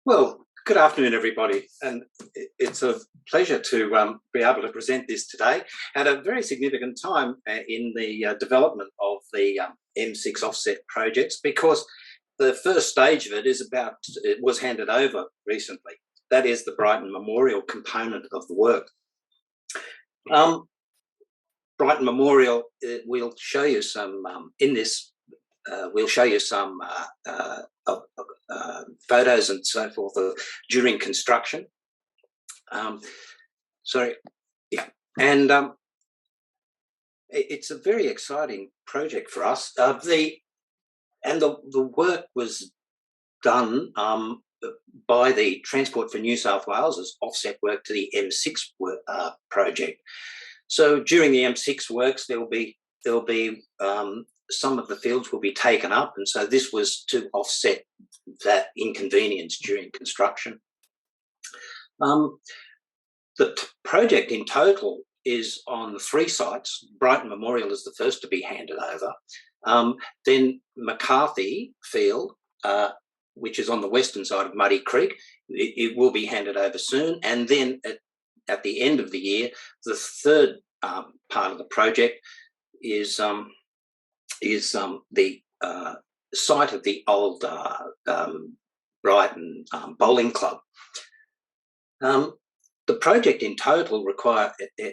Well, good afternoon, everybody, and it's a pleasure to be able to present this today at a very significant time in the development of the M6 offset projects, because the first stage of it was handed over recently. That is the Brighton Memorial component of the work. Brighton Memorial, we'll show you some in this. We'll show you some photos and so forth during construction. And it's a very exciting project for us. The work was done by the Transport for New South Wales as offset work to the M6 project. So during the M6 works, there'll be some of the fields will be taken up, and so this was to offset that inconvenience during construction. The project in total is on 3 sites. Brighton Memorial is the first to be handed over. Then McCarthy Field, which is on the western side of Muddy Creek, it will be handed over soon. And then at the end of the year, the third part of the project is the site of the old Brighton Bowling Club. The project in total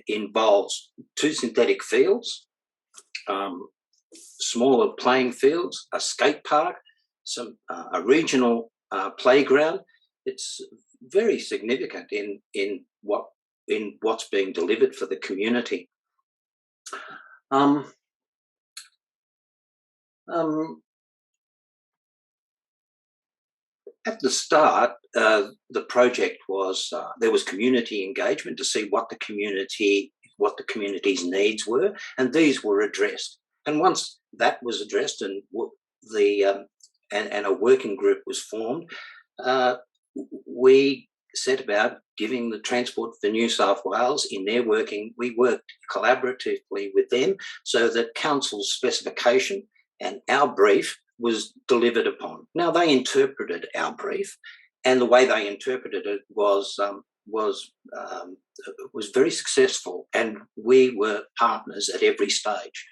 involves 2 synthetic fields, smaller playing fields, a skate park, a regional playground. It's very significant in what's being delivered for the community. At the start, the project was there was community engagement to see what the community's needs were, and these were addressed. And once that was addressed, and a working group was formed, we set about giving the Transport for New South Wales in their working. We worked collaboratively with them so that council's specification and our brief was delivered upon. Now, they interpreted our brief, and the way they interpreted it was very successful, and we were partners at every stage.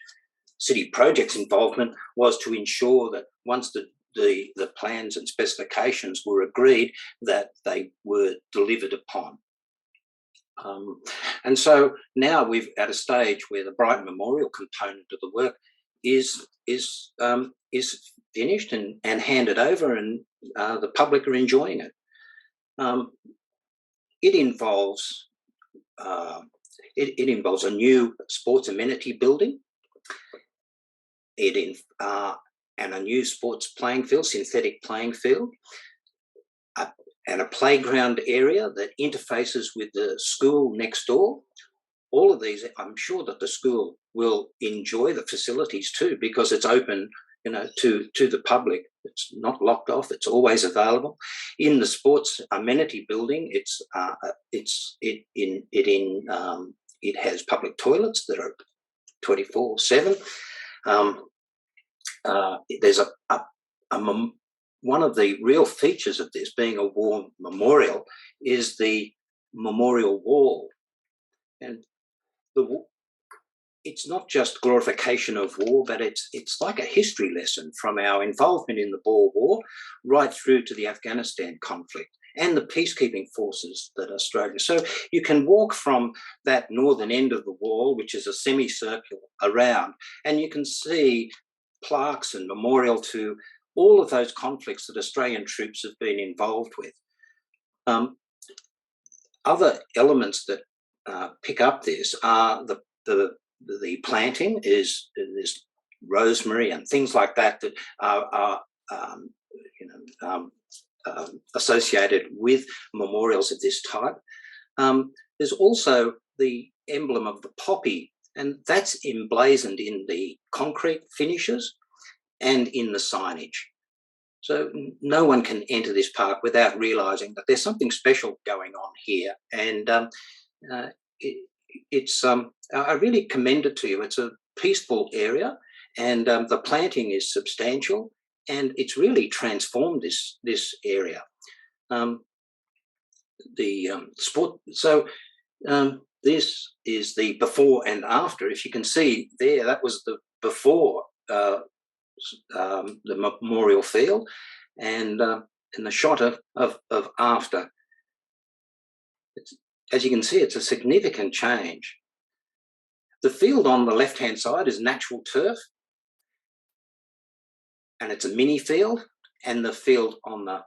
City Projects' involvement was to ensure that once the plans and specifications were agreed, that they were delivered upon. And so now we're at a stage where the Brighton Memorial component of the work is finished and handed over, and the public are enjoying it. It involves a new sports amenity building, and a new sports playing field, synthetic playing field, and a playground area that interfaces with the school next door. All of these, I'm sure that the school will enjoy the facilities too, because it's open, to the public. It's not locked off. It's always available. In the sports amenity building, it has public toilets that are 24/7. There's one of the real features of this, being a war memorial, is the memorial wall, and it's not just glorification of war, but it's like a history lesson from our involvement in the Boer War right through to the Afghanistan conflict and the peacekeeping forces that Australia. So you can walk from that northern end of the wall, which is a semicircle around, and you can see plaques and memorial to all of those conflicts that Australian troops have been involved with. Other elements that pick up this are the planting is rosemary and things like that are associated with memorials of this type. There's also the emblem of the poppy, and that's emblazoned in the concrete finishes and in the signage. So no one can enter this park without realising that there's something special going on here, and I really commend it to you. It's a peaceful area, and the planting is substantial, and it's really transformed this area. sport. So this is the before and after. If you can see there, that was the before the memorial field, and the shot of after. As you can see, it's a significant change. The field on the left-hand side is natural turf, and it's a mini field, and the field on the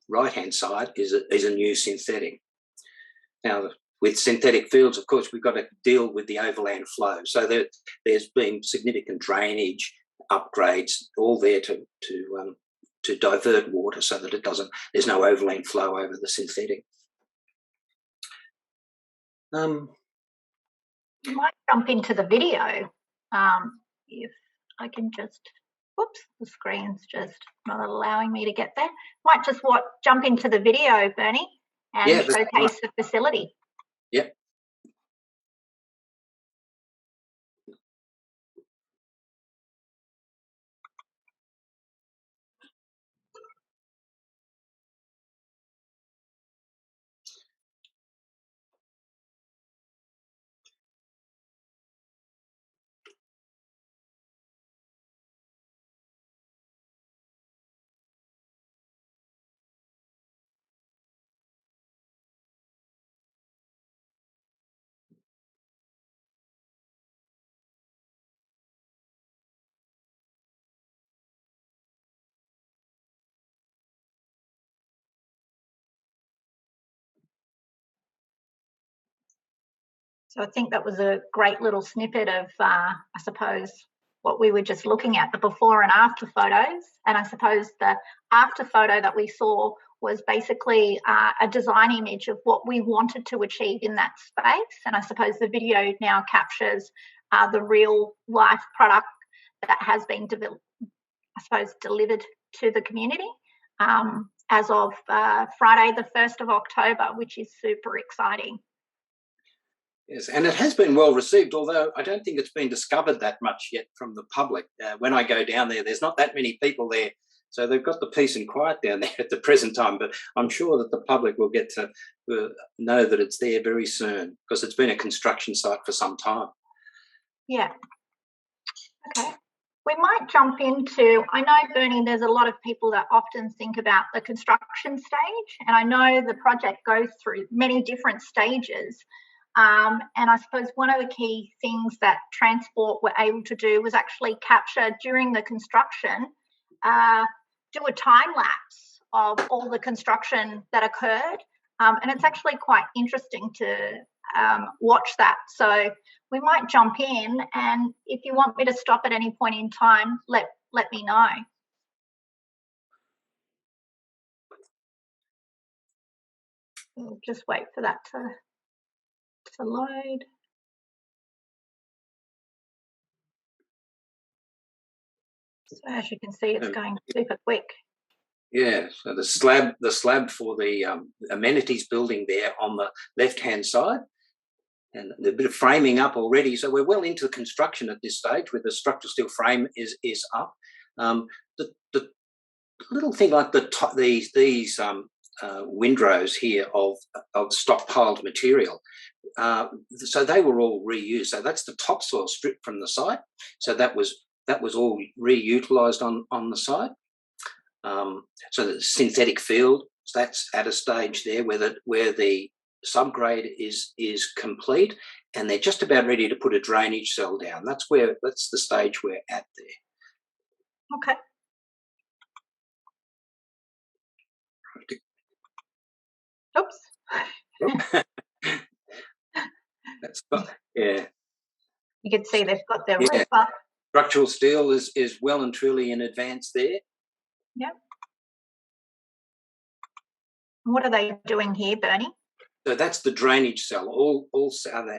right-hand side is a new synthetic. Now, with synthetic fields, of course, we've got to deal with the overland flow. So there's been significant drainage upgrades, all there to divert water so that there's no overland flow over the synthetic. You might jump into the video if I can just. Whoops, the screen's just not allowing me to get there. Might just jump into the video, Bernie, and showcase the facility. Yep. So I think that was a great little snippet of, I suppose, what we were just looking at, the before and after photos. And I suppose the after photo that we saw was basically a design image of what we wanted to achieve in that space. And I suppose the video now captures the real life product that has been delivered to the community as of Friday, the 1st of October, which is super exciting. Yes, and it has been well received, although I don't think it's been discovered that much yet from the public. When I go down there's not that many people there. So they've got the peace and quiet down there at the present time, but I'm sure that the public will get to know that it's there very soon, because it's been a construction site for some time. Yeah. Okay. We might jump into, I know, Bernie, there's a lot of people that often think about the construction stage, and I know the project goes through many different stages. And I suppose one of the key things that Transport were able to do was actually capture during the construction, do a time lapse of all the construction that occurred. And it's actually quite interesting to watch that. So we might jump in, and if you want me to stop at any point in time, let me know. We'll just wait for that to load. So as you can see, it's going super quick. Yeah, so the slab for the amenities building there on the left-hand side, and a bit of framing up already. So we're well into the construction at this stage, where the structural steel frame is up. The little thing like these windrows here of stockpiled material. So they were all reused. So that's the topsoil strip from the site. So that was all reutilised on the site. So the synthetic field, that's at a stage there where the subgrade is complete, and they're just about ready to put a drainage cell down. That's the stage we're at there. Okay. Oops. Yeah. You can see they've got their roof up. Structural steel is well and truly in advance there. Yep. What are they doing here, Bernie? So that's the drainage cell, all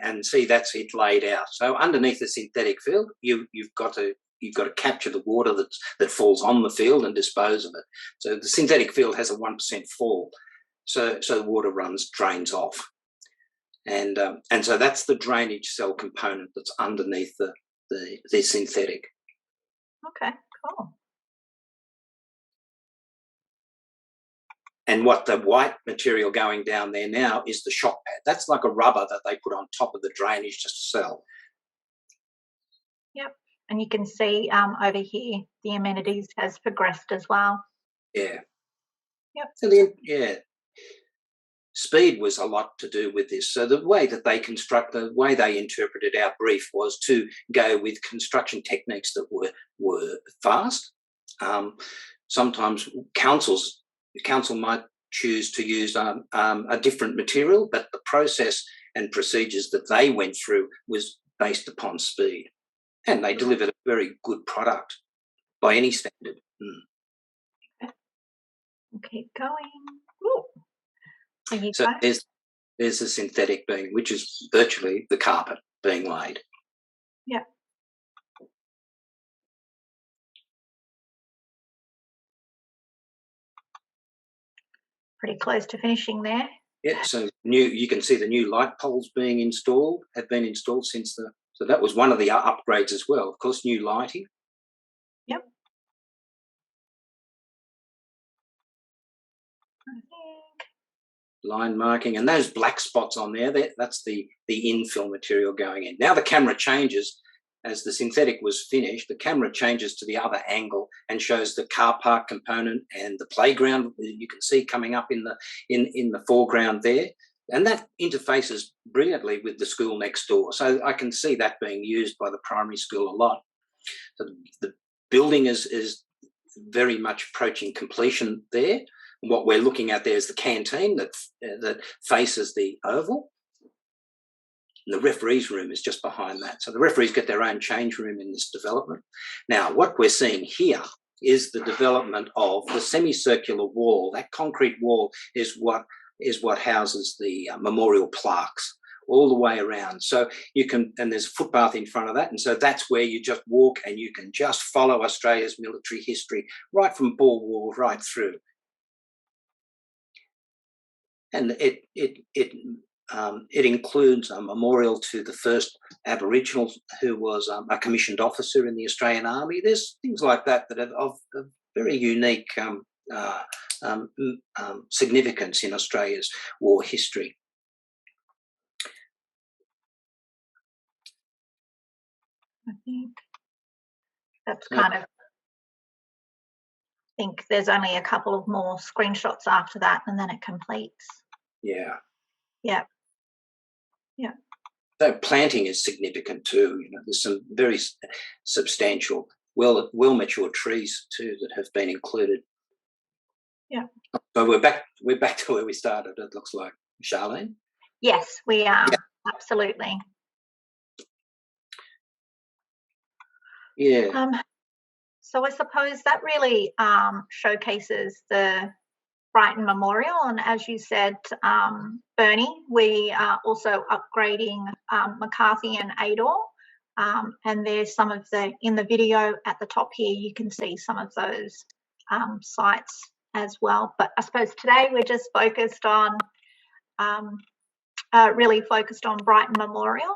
and see that's it laid out. So underneath the synthetic field, you've got to capture the water that falls on the field and dispose of it. So the synthetic field has a 1% fall, so the water drains off, and so that's the drainage cell component that's underneath the synthetic. Okay, cool. And what the white material going down there now is the shock pad. That's like a rubber that they put on top of the drainage just to sell. Yep. And you can see over here the amenities has progressed as well. Yeah. Yep. So then, yeah, speed was a lot to do with this. So the way that they the way they interpreted our brief was to go with construction techniques that were fast. Sometimes the council might choose to use a different material, but the process and procedures that they went through was based upon speed, and they delivered a very good product by any standard. We'll keep going. Ooh. So there's a synthetic being, which is virtually the carpet being laid. Yeah. Pretty close to finishing there. Yeah, so you can see the new light poles have been installed since so that was one of the upgrades as well. Of course, new lighting. Yep. Line marking, and those black spots on there, that's the infill material going in. Now the camera changes as the synthetic was finished. The camera changes to the other angle and shows the car park component and the playground. You can see coming up in the foreground there, and that interfaces brilliantly with the school next door. So I can see that being used by the primary school a lot. So the building is very much approaching completion there. What we're looking at there is the canteen that faces the oval. And the referees room is just behind that. So the referees get their own change room in this development. Now, what we're seeing here is the development of the semicircular wall. That concrete wall is what houses the memorial plaques all the way around. So you can, and there's a footpath in front of that. And so that's where you just walk and you can just follow Australia's military history right from Boer War right through. And it includes a memorial to the first Aboriginal who was a commissioned officer in the Australian Army. There's things like that that are of very unique significance in Australia's war history. I think that's kind of. I think there's only a couple of more screenshots after that, and then it completes. Yeah. Yeah. Yeah. So planting is significant too. You know, there's some very substantial, well matured trees too that have been included. Yeah. So we're back to where we started. It looks like, Sharlene. Yes, we are. Yeah. Absolutely. Yeah. So I suppose that really showcases the Brighton Memorial, and as you said, Bernie, we are also upgrading McCarthy and Ador, and there's some of in the video at the top here, you can see some of those sites as well. But I suppose today we're just focused on, really focused on Brighton Memorial.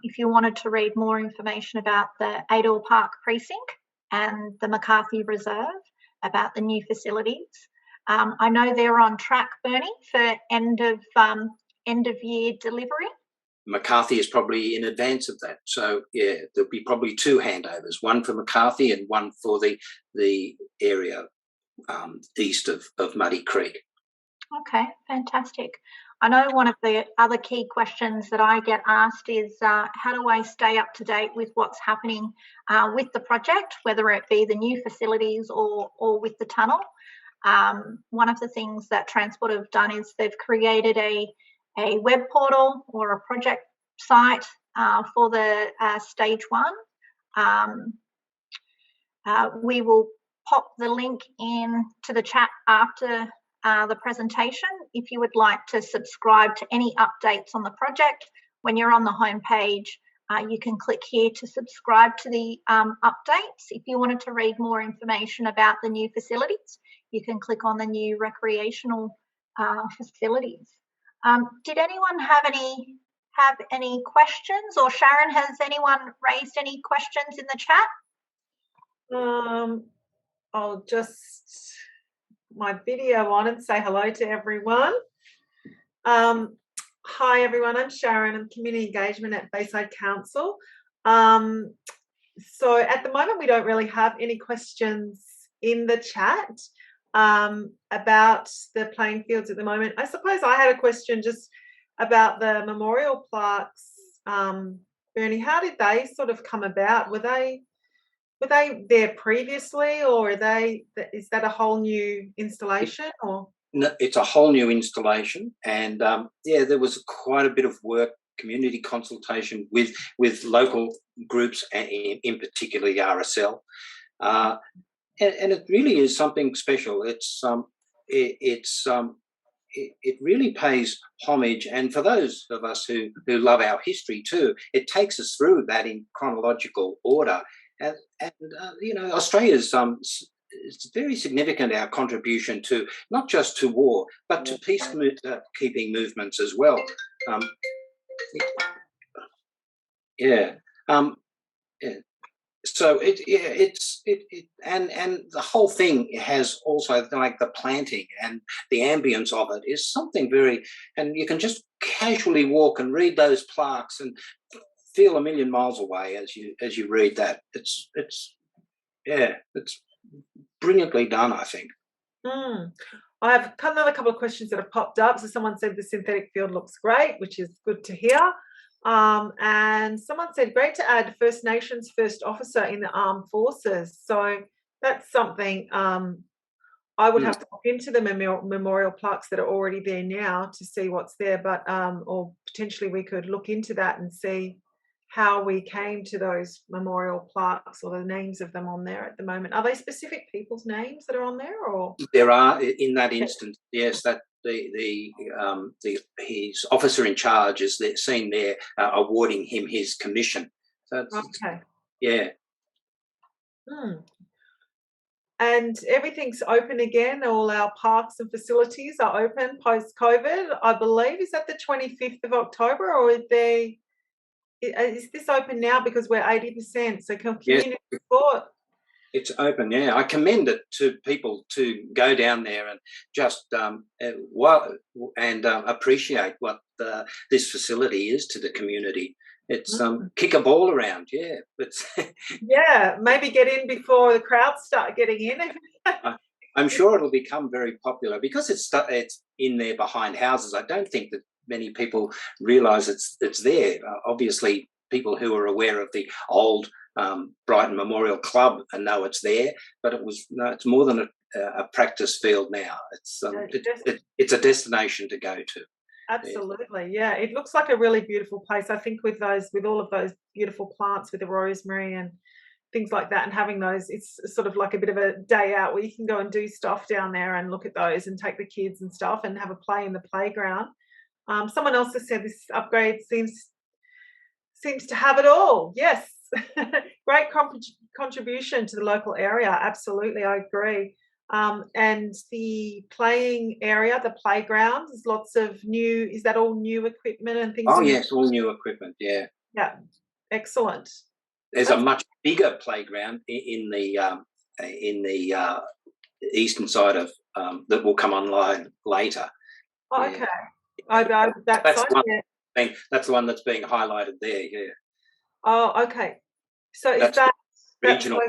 If you wanted to read more information about the Ador Park Precinct and the McCarthy Reserve, about the new facilities, I know they're on track, Bernie, for end of year delivery. McCarthy is probably in advance of that. So yeah, there'll be probably two handovers, one for McCarthy and one for the area east of Muddy Creek. Okay, fantastic. I know one of the other key questions that I get asked is how do I stay up to date with what's happening with the project, whether it be the new facilities or with the tunnel. One of the things that Transport have done is they've created a web portal or a project site for the stage one. We will pop the link in to the chat after the presentation. If you would like to subscribe to any updates on the project, when you're on the home page, you can click here to subscribe to the updates. If you wanted to read more information about the new facilities, you can click on the new recreational facilities. Did anyone have any questions, or Sharon, has anyone raised any questions in the chat? I'll just my video on and say hello to everyone. Hi everyone, I'm Sharon. I'm Community Engagement at Bayside Council. So at the moment we don't really have any questions in the chat about the playing fields at the moment. I suppose I had a question just about the memorial plaques. Bernie, how did they sort of come about? Were they there previously, or is that a whole new installation? Or no, it's a whole new installation, and there was quite a bit of work, community consultation with local groups, and in particular the RSL, and it really is something special. It really pays homage, and for those of us who love our history too, it takes us through that in chronological order. And Australia's it's very significant, our contribution to not just to war but to peacekeeping movements as well. So and the whole thing has also, like, the planting and the ambience of it is something very, and you can just casually walk and read those plaques and feel a million miles away as you read that. It's brilliantly done, I think. I have another couple of questions that have popped up. So someone said the synthetic field looks great, which is good to hear. And someone said, great to add First Nations First Officer in the Armed Forces. So that's something I would have to look into the memorial plaques that are already there now to see what's there. But or potentially we could look into that and see how we came to those memorial plaques or the names of them on there at the moment. Are they specific people's names that are on there, or? There are, in that instance, yes, that his officer in charge is seen there awarding him his commission. So okay. Yeah. And everything's open again. All our parks and facilities are open post-COVID, I believe. Is that the 25th of October, or is this open now because we're 80%? So community support. It's open, yeah. I commend it to people to go down there and just appreciate what this facility is to the community. It's kick a ball around, yeah. Yeah, maybe get in before the crowds start getting in. I'm sure it'll become very popular because it's in there behind houses. I don't think that many people realise it's there. Obviously, people who are aware of the old Brighton Memorial Club and know it's there, but it's more than a practice field now. It's a destination to go to. Absolutely, yeah. It looks like a really beautiful place. I think with all of those beautiful plants, with the rosemary and things like that, and having those, it's sort of like a bit of a day out where you can go and do stuff down there and look at those and take the kids and stuff and have a play in the playground. Someone else has said this upgrade seems to have it all. Yes. Great contribution to the local area. Absolutely, I agree. And the playing area, the playground, there's lots of new. Is that all new equipment and things? Oh yes, all new equipment. Yeah. Yeah. Excellent. There's a much bigger playground in the eastern side of that will come online later. Oh, yeah. Okay. That's the one that's being highlighted there. Yeah. Oh, okay. So is that regional?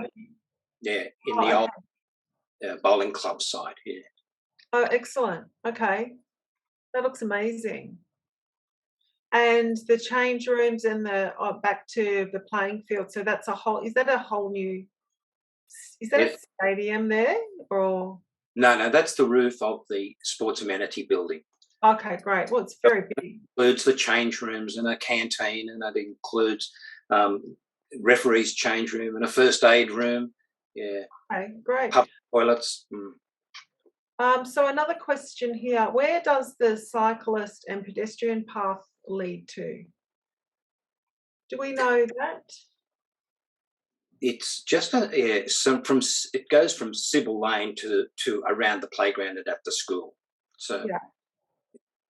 Yeah, in the old bowling club site. Yeah. Oh, excellent. Okay, that looks amazing. And the change rooms and the back to the playing field. So that's a whole. Is that a whole new? Is that a stadium there, or? No, that's the roof of the sports amenity building. Okay, great. Well, it's very big. It includes the change rooms and a canteen, and that includes referee's change room and a first aid room. Yeah. Okay, great. Public toilets. So another question here: where does the cyclist and pedestrian path lead to? Do we know that? It's just it goes from Sybil Lane to around the playground and at the school. So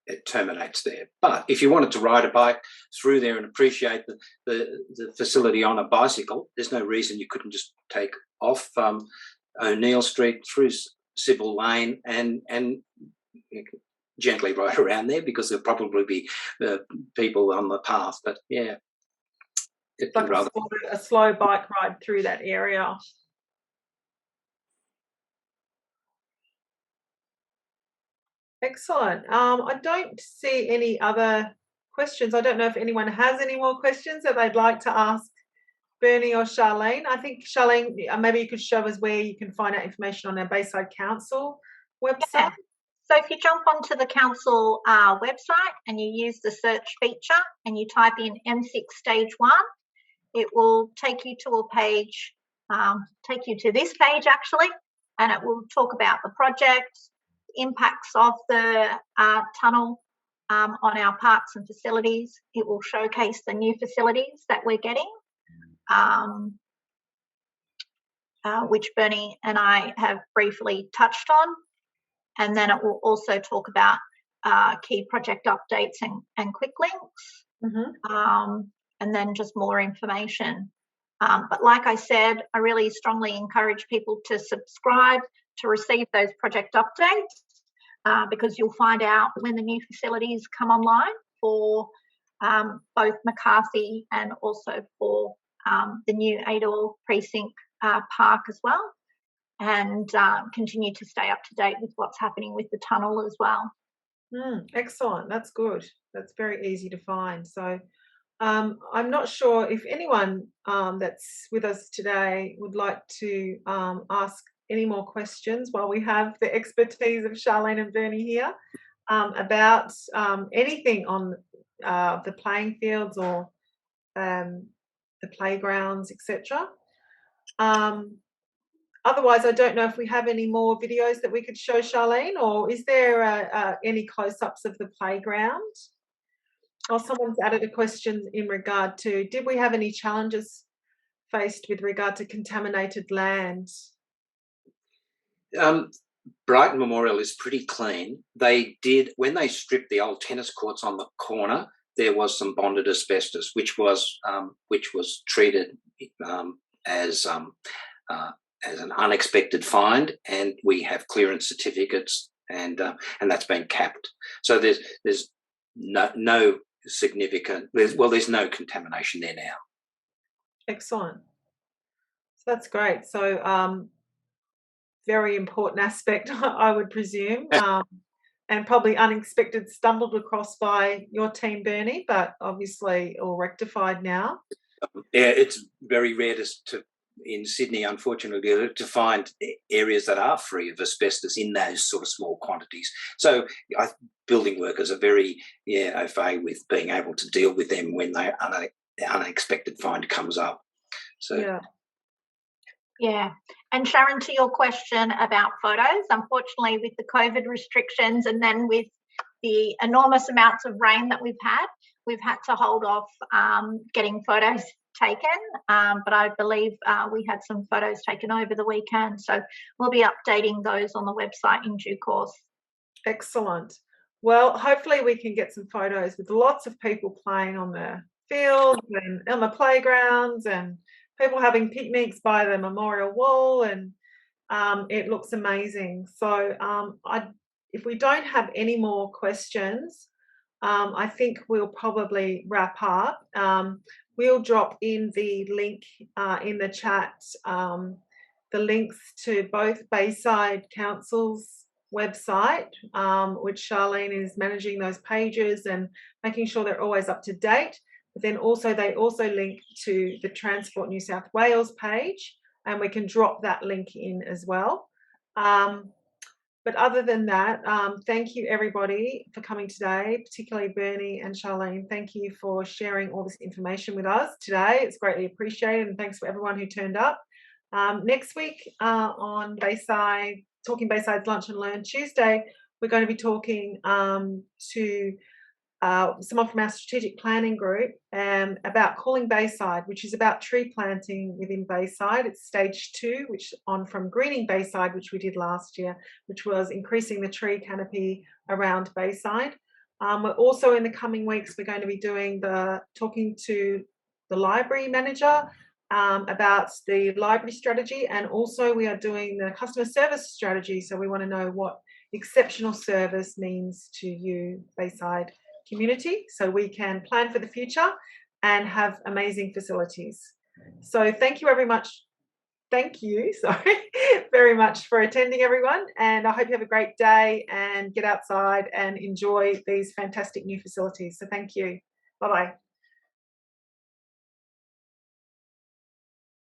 it terminates there. But if you wanted to ride a bike through there and appreciate the facility on a bicycle, there's no reason you couldn't just take off O'Neill Street through Sybil Lane, and gently right around there, because there'll probably be people on the path. But yeah, it's like a slow bike ride through that area. Excellent. I don't see any other questions. I don't know if anyone has any more questions that they'd like to ask Bernie or Sharlene. I think, Sharlene, maybe you could show us where you can find out information on our Bayside Council website. Yeah. So if you jump onto the council website and you use the search feature and you type in M6 Stage 1, it will take you to a page, take you to this page actually, and it will talk about the project, impacts of the tunnel on our parks and facilities. It will showcase the new facilities that we're getting, which Bernie and I have briefly touched on. And then it will also talk about key project updates and quick links, and then just more information. But like I said, I really strongly encourage people to subscribe to receive those project updates, because you'll find out when the new facilities come online for both McCarthy and also for the new Adel Precinct Park as well, and continue to stay up to date with what's happening with the tunnel as well. Excellent. That's good. That's very easy to find. So I'm not sure if anyone that's with us today would like to ask any more questions while we have the expertise of Sharlene and Bernie here about anything on the playing fields or the playgrounds, etc. Otherwise, I don't know if we have any more videos that we could show, Sharlene, or is there any close-ups of the playground? Or someone's added a question in regard to, did we have any challenges faced with regard to contaminated land? Brighton Memorial is pretty clean. They did, when they stripped the old tennis courts on the corner, there was some bonded asbestos, which was treated as an unexpected find, and we have clearance certificates, and that's been capped. So there's no significant. There's no contamination there now. Excellent. So that's great. So very important aspect, I would presume, and probably unexpected, stumbled across by your team, Bernie, but obviously all rectified now. Yeah, it's very rare to in Sydney, unfortunately, to find areas that are free of asbestos in those sort of small quantities. So building workers are very au fait with being able to deal with them when the unexpected find comes up. So yeah. And Sharon, to your question about photos, unfortunately with the COVID restrictions and then with the enormous amounts of rain that we've had to hold off getting photos taken, but I believe we had some photos taken over the weekend, so we'll be updating those on the website in due course. Excellent. Well, hopefully we can get some photos with lots of people playing on the fields and on the playgrounds, and people having picnics by the memorial wall, and it looks amazing. So if we don't have any more questions, I think we'll probably wrap up. We'll drop in the link in the chat, the links to both Bayside Council's website, which Sharlene is managing those pages and making sure they're always up to date. But then also they also link to the Transport New South Wales page, and we can drop that link in as well. But other than that, thank you everybody for coming today, particularly Bernie and Sharlene. Thank you for sharing all this information with us today. It's greatly appreciated, and thanks for everyone who turned up. Next week on Bayside, Talking Bayside's Lunch and Learn Tuesday, we're going to be talking to someone from our strategic planning group about Calling Bayside, which is about tree planting within Bayside. It's stage 2, which on from Greening Bayside, which we did last year, which was increasing the tree canopy around Bayside. We're also in the coming weeks, we're going to be talking to the library manager about the library strategy, and also we are doing the customer service strategy. So we want to know what exceptional service means to you, Bayside community, so we can plan for the future and have amazing facilities. So thank you very much very much for attending, everyone, and I hope you have a great day and get outside and enjoy these fantastic new facilities. So thank you. Bye-bye.